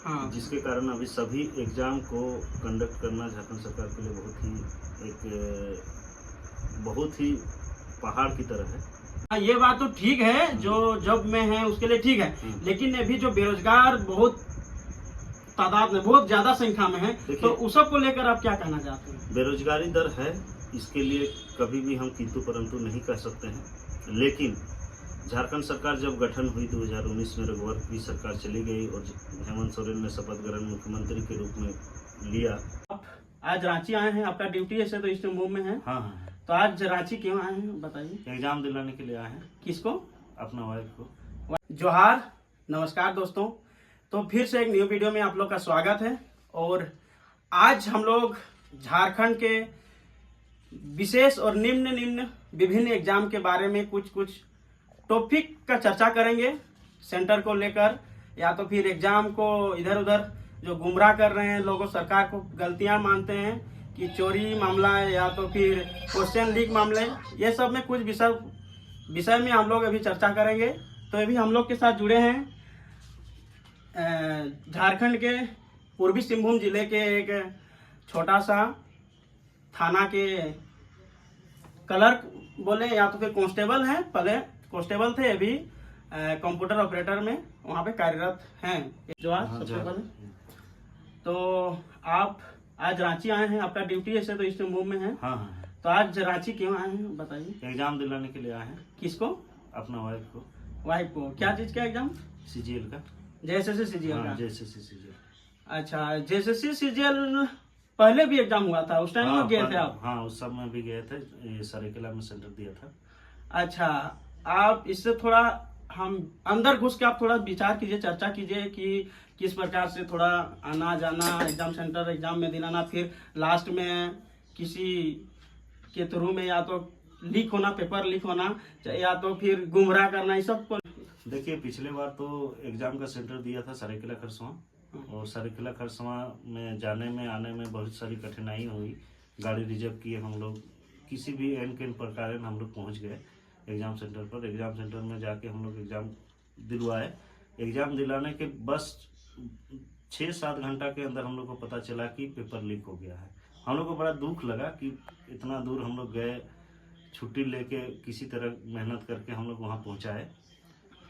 हाँ। जिसके कारण अभी सभी एग्जाम को कंडक्ट करना झारखंड सरकार के लिए बहुत ही पहाड़ की तरह है। हाँ, ये बात तो ठीक है, जो जॉब में है उसके लिए ठीक है, लेकिन अभी जो बेरोजगार बहुत तादाद में, बहुत ज्यादा संख्या में है, तो उस सब को लेकर आप क्या कहना चाहते हैं? बेरोजगारी दर है, इसके लिए कभी भी हम किंतु परंतु नहीं कह सकते हैं, लेकिन झारखंड सरकार जब गठन हुई 2019 में, रघुवर की सरकार चली गई और हेमंत सोरेन ने शपथ ग्रहण मुख्यमंत्री के रूप में लिया। आज रांची आए हैं, आपका ड्यूटी ऐसे तो इस्तेमाल में है। हाँ। तो आज रांची क्यों आए हैं बताइए? एग्जाम दिलाने के लिए आए हैं। किसको? अपना वाइफ को। जोहार, नमस्कार दोस्तों। तो फिर से एक न्यू वीडियो में आप लोग का स्वागत है। और आज हम लोग झारखंड के विशेष और निम्न विभिन्न एग्जाम के बारे में कुछ टॉपिक का चर्चा करेंगे, सेंटर को लेकर, या तो फिर एग्जाम को इधर उधर जो गुमराह कर रहे हैं लोगों, सरकार को गलतियां मानते हैं कि चोरी मामला है या तो फिर क्वेश्चन लीक मामले, ये सब में कुछ विषय में हम लोग अभी चर्चा करेंगे। तो अभी हम लोग के साथ जुड़े हैं झारखंड के पूर्वी सिंहभूम जिले के एक छोटा सा थाना के क्लर्क बोले या तो फिर कांस्टेबल हैं, पहले कांस्टेबल थे, अभी कंप्यूटर ऑपरेटर में वहाँ पे कार्यरत हैं। सबसे पहले तो आप आज रांची आए हैं, आपका ड्यूटी ऐसे तो इस्तेमाल में है। हाँ। तो आज रांची क्यों आए हैं बताइए? एग्जाम दिलाने के लिए आए हैं। किसको? अपना वाइफ को। वाइफ को? क्या चीज का एग्जाम? सीजीएल का। जेएसएससी सीजीएल का? JSSC CGL. अच्छा, जेएसएससी सीजीएल पहले भी एग्जाम हुआ था, उस टाइम में गए थे आप? हाँ, उस समय भी गए थे, ये सरायकेला में सेंटर दिया था। अच्छा, आप इससे थोड़ा हम अंदर घुस के आप थोड़ा विचार कीजिए, चर्चा कीजिए कि किस प्रकार से थोड़ा आना जाना एग्जाम सेंटर, एग्जाम में दिलाना, फिर लास्ट में किसी के थ्रू में या तो लीक होना, पेपर लीक होना, या तो फिर गुमराह करना, इस सब को। देखिए, पिछले बार तो एग्जाम का सेंटर दिया था सरायकेला खरसवां, और सरायकेला खरसवां में जाने में आने में बहुत सारी कठिनाई हुई। गाड़ी रिजर्व किए हम लोग, किसी भी एन के प्रकार हम लोग पहुँच गए एग्जाम सेंटर पर। एग्जाम सेंटर में जाके हम लोग एग्जाम दिलवाए। एग्जाम दिलाने के बस 6-7 घंटा के अंदर हम लोग को पता चला कि पेपर लीक हो गया है। हम लोग को बड़ा दुख लगा कि इतना दूर हम लोग गए, छुट्टी लेके किसी तरह मेहनत करके हम लोग वहाँ पहुँचाए,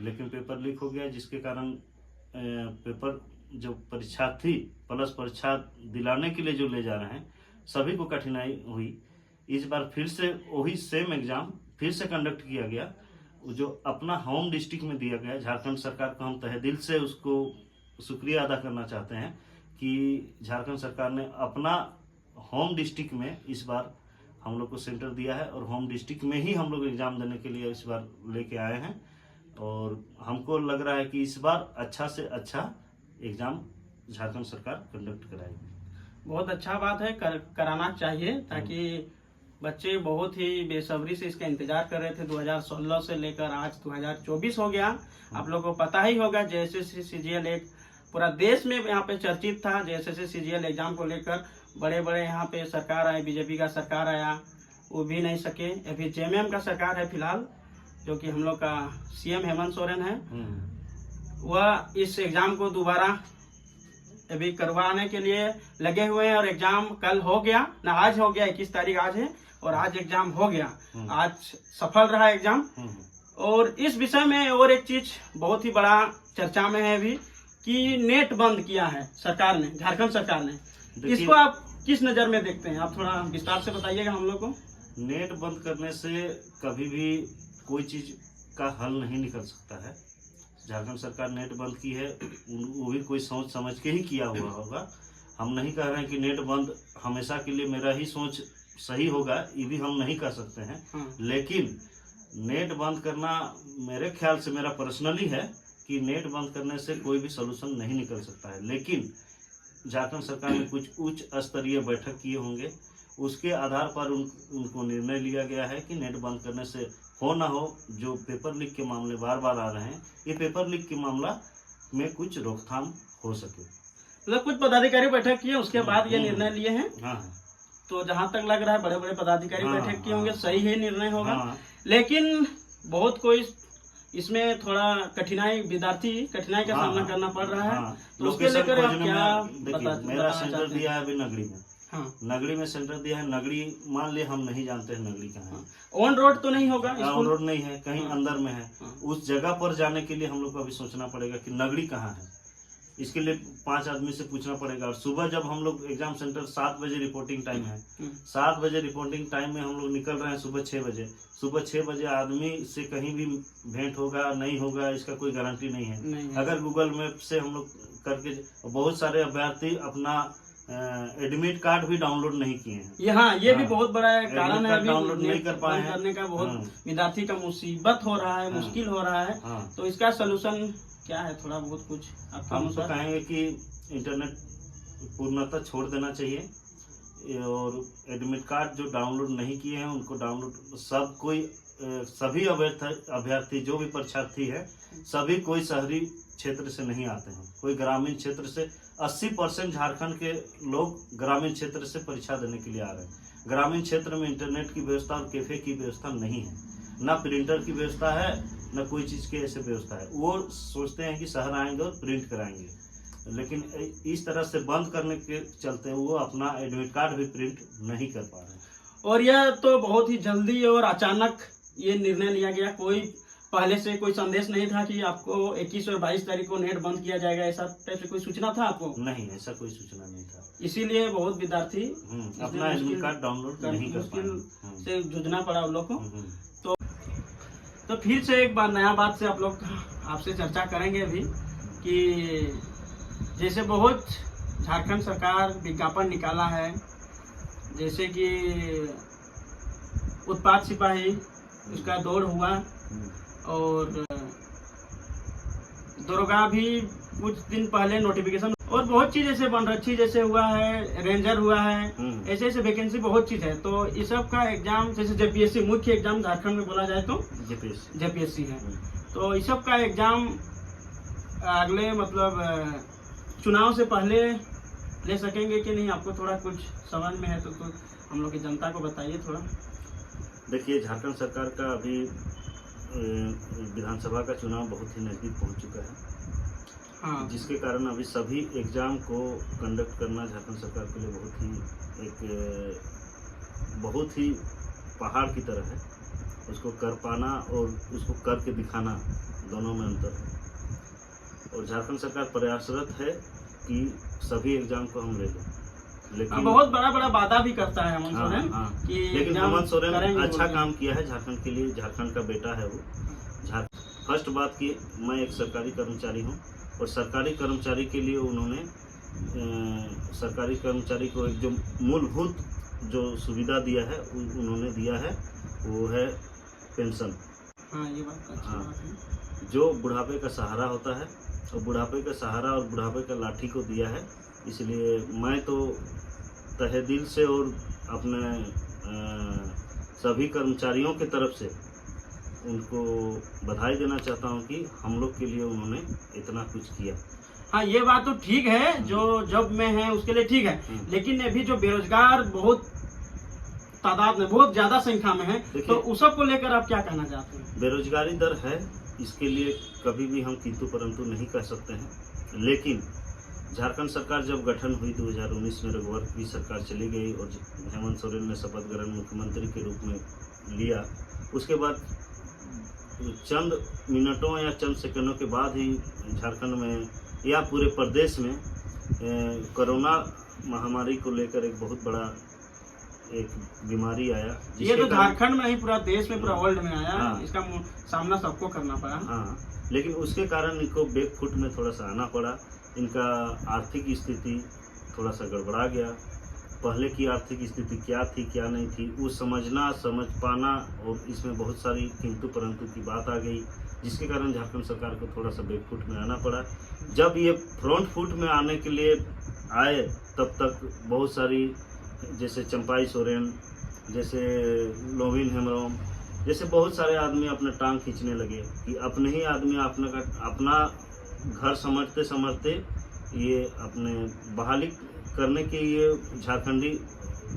लेकिन पेपर लीक हो गया, जिसके कारण पेपर जो परीक्षार्थी प्लस परीक्षा दिलाने के लिए जो ले जा रहे हैं सभी को कठिनाई हुई। इस बार फिर से वही सेम एग्जाम फिर से कंडक्ट किया गया, जो अपना होम डिस्ट्रिक्ट में दिया गया। झारखंड सरकार को हम तहे दिल से उसको शुक्रिया अदा करना चाहते हैं कि झारखंड सरकार ने अपना होम डिस्ट्रिक्ट में इस बार हम लोग को सेंटर दिया है, और होम डिस्ट्रिक्ट में ही हम लोग एग्जाम देने के लिए इस बार लेके आए हैं। और हमको लग रहा है कि इस बार अच्छा से अच्छा एग्जाम झारखंड सरकार कंडक्ट कराएगी। बहुत अच्छा बात है, कराना चाहिए, ताकि बच्चे बहुत ही बेसब्री से इसका इंतजार कर रहे थे। 2016 से लेकर आज 2024 हो गया। आप लोगों को पता ही होगा, जेएसएससी सीजीएल एक पूरा देश में यहाँ पे चर्चित था। जेएसएससी सीजीएल एग्जाम को लेकर बड़े बड़े यहाँ पे सरकार आए, बीजेपी का सरकार आया, वो भी नहीं सके। अभी जेएमएम का सरकार है फिलहाल, जो कि हम लोग का सीएम हेमंत सोरेन है, वह इस एग्जाम को दोबारा अभी करवाने के लिए लगे हुए हैं। और एग्जाम कल हो गया ना, आज हो गया, 21 तारीख आज है, और आज एग्जाम हो गया। आज सफल रहा एग्जाम। और इस विषय में और एक चीज बहुत ही बड़ा चर्चा में है अभी, कि नेट बंद किया है सरकार ने, झारखंड सरकार ने। इसको आप किस नजर में देखते हैं? आप थोड़ा विस्तार से बताइएगा हम लोग को। नेट बंद करने से कभी भी कोई चीज का हल नहीं निकल सकता है। झारखंड सरकार नेट बंद की है, वो भी कोई सोच समझ के ही किया हुआ होगा। हम नहीं कह रहे हैं कि नेट बंद हमेशा के लिए मेरा ही सोच सही होगा, ये भी हम नहीं कह सकते हैं। लेकिन नेट बंद करना मेरे ख्याल से, मेरा पर्सनली है कि नेट बंद करने से कोई भी सोल्यूशन नहीं निकल सकता है। लेकिन झारखंड सरकार ने कुछ उच्च स्तरीय बैठक किए होंगे, उसके आधार पर उनको निर्णय लिया गया है कि नेट बंद करने से हो ना हो, जो पेपर लीक के मामले बार बार आ रहे हैं, ये पेपर लीक के मामला में कुछ रोकथाम हो सके। मतलब कुछ पदाधिकारी बैठक किए, उसके बाद ये निर्णय लिए हैं। हाँ। तो जहां तक लग रहा है बड़े बड़े पदाधिकारी बैठक किए होंगे, सही ही निर्णय होगा। लेकिन बहुत कोई इसमें थोड़ा विद्यार्थी कठिनाई का हाँ, सामना हाँ, करना पड़ रहा है। हाँ, तो उसके लोकेशन लेकर आप खोजने क्या में देखिए मेरा बताना सेंटर चाहते दिया हैं? है अभी नगड़ी में। हाँ नगड़ी में सेंटर दिया है। नगड़ी मान लिए हम नहीं जानते हैं नगड़ी कहाँ है। ऑन रोड तो नहीं होगा ऑन स्कूल? रोड नहीं है, कहीं हाँ। अंदर में है। हाँ। उस जगह पर जाने के लिए हम लोग को अभी सोचना पड़ेगा कि नगड़ी कहाँ है। इसके लिए 5 आदमी से पूछना पड़ेगा। और सुबह जब हम लोग एग्जाम सेंटर 7 बजे रिपोर्टिंग टाइम है, 7 बजे रिपोर्टिंग टाइम में हम लोग निकल रहे हैं सुबह 6 बजे। सुबह 6 बजे आदमी से कहीं भी भेंट होगा नहीं होगा इसका कोई गारंटी नहीं है। नहीं है। अगर गूगल मैप से हम लोग करके, बहुत सारे अभ्यर्थी अपना एडमिट कार्ड भी डाउनलोड नहीं किए हैं। ये भी हाँ। बहुत बड़ा कारण है। कार्ड अभी डाउनलोड नहीं नेट कर पाए बंद हैं। करने का बहुत हाँ। विद्यार्थी का मुसीबत हो रहा है, हाँ। मुश्किल हो रहा है। हाँ। तो इसका सोल्यूशन क्या है? थोड़ा बहुत कुछ आपका हम तो अनुसार? कहेंगे कि इंटरनेट पूर्णतः छोड़ देना चाहिए और एडमिट कार्ड जो डाउनलोड नहीं किए हैं उनको डाउनलोड, सब कोई सभी अभ्यर्थी जो भी परीक्षार्थी है सभी कोई शहरी क्षेत्र से नहीं आते हैं, कोई ग्रामीण क्षेत्र से। 80% झारखंड के लोग ग्रामीण क्षेत्र से परीक्षा देने के लिए आ रहे हैं। ग्रामीण क्षेत्र में इंटरनेट की व्यवस्था और कैफे की व्यवस्था नहीं है, ना प्रिंटर की व्यवस्था है, न कोई चीज की ऐसे व्यवस्था है। वो सोचते हैं कि शहर आएंगे और प्रिंट कराएंगे, लेकिन इस तरह से बंद करने के चलते वो अपना एडमिट कार्ड भी प्रिंट नहीं कर पा रहे हैं। और यह तो बहुत ही जल्दी और अचानक ये निर्णय लिया गया। कोई पहले से कोई संदेश नहीं था कि आपको 21 और 22 तारीख को नेट बंद किया जाएगा, ऐसा टाइप से कोई सूचना था आपको? नहीं, ऐसा कोई सूचना नहीं था। इसीलिए बहुत विद्यार्थी अपना एडमिट कार्ड डाउनलोड नहीं कर पाए, मुश्किल से जूझना पड़ा उन लोग को। तो फिर से एक बार नया बात से आप लोग आपसे चर्चा करेंगे अभी कि जैसे बहुत झारखंड सरकार विज्ञापन निकाला है, जैसे कि उत्पाद सिपाही उसका दौड़ हुआ और दरोगा भी कुछ दिन पहले नोटिफिकेशन, और बहुत चीज ऐसे बनरक्षी जैसे हुआ है, रेंजर हुआ है, ऐसे ऐसे वैकेंसी बहुत चीज है। तो इस सब का एग्जाम जैसे जेपीएससी मुख्य एग्जाम झारखंड में बोला जाए तो जेपीएससी है। तो इस सब का एग्जाम अगले मतलब चुनाव से पहले ले सकेंगे कि नहीं? आपको थोड़ा कुछ समझ में है तो हम लोग की जनता को बताइए थोड़ा। देखिए, झारखंड सरकार का अभी विधानसभा का चुनाव बहुत ही नजदीक पहुंच चुका है। हाँ। जिसके कारण अभी सभी एग्जाम को कंडक्ट करना झारखंड सरकार के लिए बहुत ही पहाड़ की तरह है। उसको कर पाना और उसको करके दिखाना, दोनों में अंतर है। और झारखंड सरकार प्रयासरत है कि सभी एग्जाम को हम ले लें, लेकिन बहुत बड़ा वादा भी करता है हेमंत सोरेन। कि लेकिन हेमंत सोरेन अच्छा बोलते काम किया है झारखंड के लिए। झारखंड का बेटा है वो। फर्स्ट बात कि मैं एक सरकारी कर्मचारी हूँ और सरकारी कर्मचारी के लिए उन्होंने सरकारी कर्मचारी को एक जो मूलभूत जो सुविधा दिया है उन्होंने दिया है, वो है पेंशन। हाँ, ये बात अच्छी बात है। जो बुढ़ापे का सहारा होता है, और बुढ़ापे का सहारा और बुढ़ापे का लाठी को दिया है। इसलिए मैं तो तहे दिल से और अपने सभी कर्मचारियों की तरफ से उनको बधाई देना चाहता हूं कि हम लोग के लिए उन्होंने इतना कुछ किया। हाँ, ये बात तो ठीक है, जो जॉब में है उसके लिए ठीक है, लेकिन अभी जो बेरोजगार बहुत तादाद में, बहुत ज्यादा संख्या में है, तो उस सब को लेकर आप क्या कहना चाहते हैं? बेरोजगारी दर है, इसके लिए कभी भी हम किंतु परंतु नहीं कह सकते हैं। लेकिन झारखंड सरकार जब गठन हुई 2019 में, रघुवर की सरकार चली गई और हेमंत सोरेन ने शपथ ग्रहण मुख्यमंत्री के रूप में लिया, उसके बाद चंद मिनटों या चंद सेकंडों के बाद ही झारखंड में या पूरे प्रदेश में कोरोना महामारी को लेकर एक बहुत बड़ा एक बीमारी आया। ये तो झारखंड में नहीं, पूरा देश में, पूरा वर्ल्ड में आया। हाँ। इसका सामना सबको करना पड़ा। हाँ, लेकिन उसके कारण इनको बैकफुट में थोड़ा सा आना पड़ा। इनका आर्थिक स्थिति थोड़ा सा गड़बड़ा गया। पहले की आर्थिक स्थिति क्या थी क्या नहीं थी वो समझ पाना, और इसमें बहुत सारी किंतु परंतु की बात आ गई, जिसके कारण झारखंड सरकार को थोड़ा सा बैकफुट में आना पड़ा। जब ये फ्रंट फुट में आने के लिए आए तब तक बहुत सारी, जैसे चंपाई सोरेन, जैसे लोविन हेम्ब्रम, जैसे बहुत सारे आदमी अपने टांग खींचने लगे कि अपने ही आदमी अपना घर समझते ये अपने बहाली करने के लिए, झारखंडी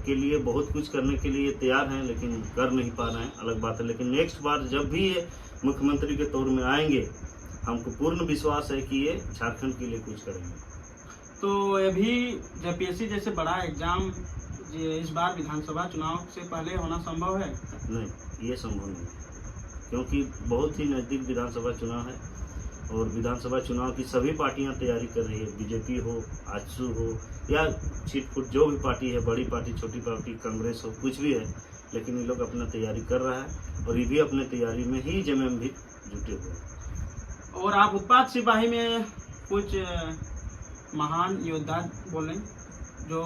के लिए बहुत कुछ करने के लिए तैयार हैं, लेकिन कर नहीं पा रहे हैं, अलग बात है। लेकिन नेक्स्ट बार जब भी ये मुख्यमंत्री के तौर में आएंगे, हमको पूर्ण विश्वास है कि ये झारखंड के लिए कुछ करेंगे। तो अभी जेपीएससी जैसे बड़ा एग्जाम इस बार विधानसभा चुनाव से पहले होना संभव है? नहीं, ये संभव नहीं है, क्योंकि बहुत ही नज़दीक विधानसभा चुनाव है और विधानसभा चुनाव की सभी पार्टियां तैयारी कर रही है। बीजेपी हो, आजसू हो या छिटपुट जो भी पार्टी है, बड़ी पार्टी, छोटी पार्टी, कांग्रेस हो, कुछ भी है, लेकिन ये लोग अपना तैयारी कर रहा है और ये भी अपने तैयारी में ही जमम भी जुटे हुए हैं। और आप उत्पाद सिपाही में कुछ महान योद्धा बोलें जो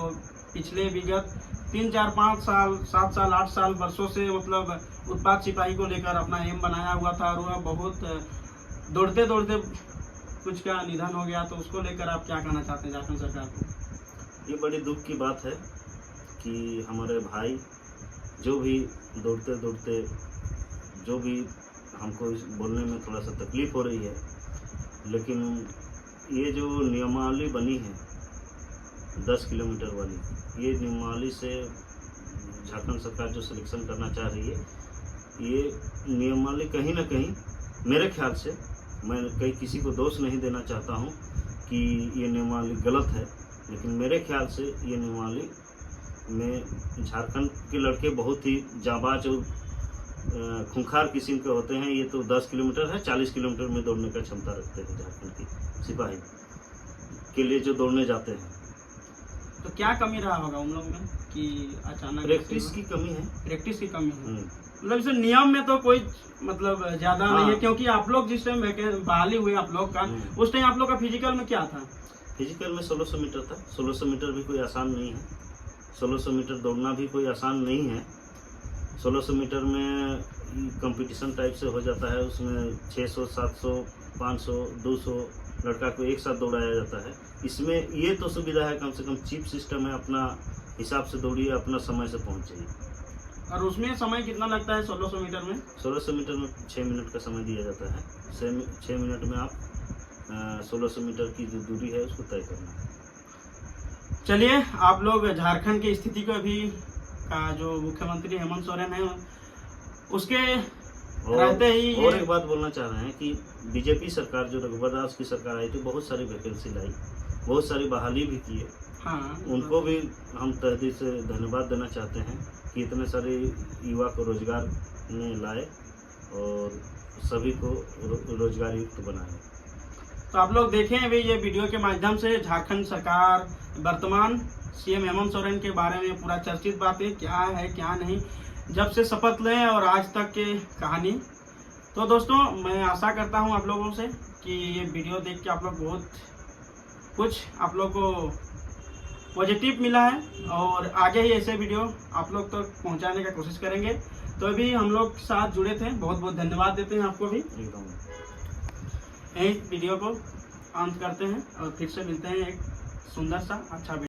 पिछले विगत 3, 4, 5 साल, 7 साल, 8 साल वर्षों से मतलब उत्पाद सिपाही को लेकर अपना एम बनाया हुआ था और वह बहुत दौड़ते दौड़ते कुछ का निधन हो गया, तो उसको लेकर आप क्या कहना चाहते हैं झारखंड सरकार को? ये बड़ी दुख की बात है कि हमारे भाई जो भी दौड़ते दौड़ते, जो भी हमको बोलने में थोड़ा सा तकलीफ हो रही है, लेकिन ये जो नियमावली बनी है 10 किलोमीटर वाली, ये नियमावली से झारखंड सरकार जो सिलेक्शन करना चाह रही है, ये नियमावली कहीं ना कहीं मेरे ख्याल से, मैं कहीं किसी को दोष नहीं देना चाहता हूँ कि ये नियमावली गलत है, लेकिन मेरे ख्याल से ये नियमावली में झारखंड के लड़के बहुत ही जाबाज और खूंखार किस्म के होते हैं। ये तो 10 किलोमीटर है, 40 किलोमीटर में दौड़ने का क्षमता रखते हैं झारखंड के सिपाही के लिए जो दौड़ने जाते हैं। तो क्या कमी रहा होगा उन लोग में कि अचानक? प्रैक्टिस की कमी है। प्रैक्टिस की कमी है, मतलब इसे नियम में तो कोई मतलब ज्यादा हाँ। नहीं है, क्योंकि आप लोग जिस टाइम बहाली हुई आप लोग का, उस टाइम आप लोग का फिजिकल में क्या था? फिजिकल में 1600 मीटर था। 1600 मीटर भी कोई आसान नहीं है, 1600 मीटर दौड़ना भी कोई आसान नहीं है। 1600 मीटर में कंपटीशन टाइप से हो जाता है, उसमें 600, 700, 500, 200 लड़का को एक साथ दौड़ाया जाता है। इसमें ये तो सुविधा है, कम से कम चिप सिस्टम है, अपना हिसाब से दौड़िए, अपना समय से पहुँच जाइए। और उसमें समय कितना लगता है 1600 मीटर में? 1600 मीटर में 6 मिनट का समय दिया जाता है। 6 मिनट में आप 1600 मीटर की जो दूरी है उसको तय करना है। चलिए, आप लोग झारखंड की स्थिति को अभी का जो मुख्यमंत्री हेमंत सोरेन है उसके रहते ही और एक बात बोलना चाह रहे हैं कि बीजेपी सरकार जो रघुवर दास की सरकार आई थी, बहुत सारी वैकेंसी लाई, बहुत सारी बहाली भी किए। हाँ, उनको भी हम तहे दिल से धन्यवाद देना चाहते हैं कि इतने सारे युवा को रोजगार में लाए और सभी को रोजगार युक्त बनाए। तो आप लोग देखें अभी ये वीडियो के माध्यम से झारखंड सरकार वर्तमान सीएम हेमंत सोरेन के बारे में पूरा चर्चित बातें क्या है क्या नहीं, जब से शपथ लें और आज तक के कहानी। तो दोस्तों, मैं आशा करता हूं आप लोगों से कि ये वीडियो देख के आप लोग बहुत कुछ आप लोग को पॉजिटिव मिला है और आगे ही ऐसे वीडियो आप लोग तक पहुंचाने का कोशिश करेंगे। तो अभी हम लोग के साथ जुड़े थे, बहुत बहुत धन्यवाद देते हैं आपको भी। यही वीडियो को अंत करते हैं और फिर से मिलते हैं एक सुंदर सा अच्छा वीडियो।